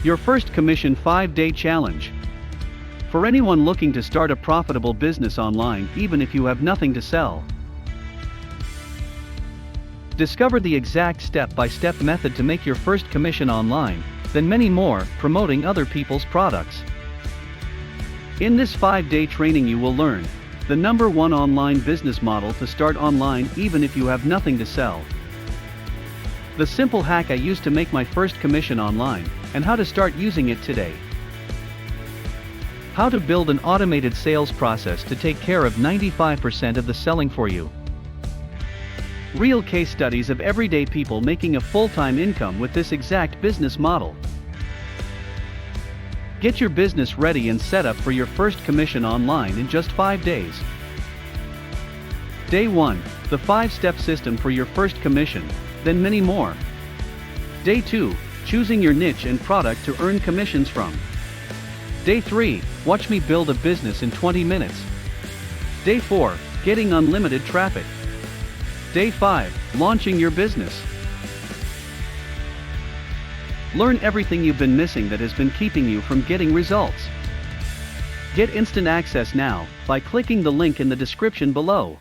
Your first commission 5-day challenge. For anyone looking to start a profitable business online, even if you have nothing to sell. Discover the exact step-by-step method to make your first commission online, then many more, promoting other people's products. In this 5-day training you will learn the #1 online business model to start online even if you have nothing to sell. The simple hack I used to make my first commission online, and how to start using it today. How to build an automated sales process to take care of 95% of the selling for you. Real case studies of everyday people making a full-time income with this exact business model. Get your business ready and set up for your first commission online in just 5 days. Day 1, the 5-step system for your first commission, then many more. Day 2, choosing your niche and product to earn commissions from. Day 3, watch me build a business in 20 minutes. Day 4, getting unlimited traffic. Day 5, launching your business. Learn everything you've been missing that has been keeping you from getting results. Get instant access now by clicking the link in the description below.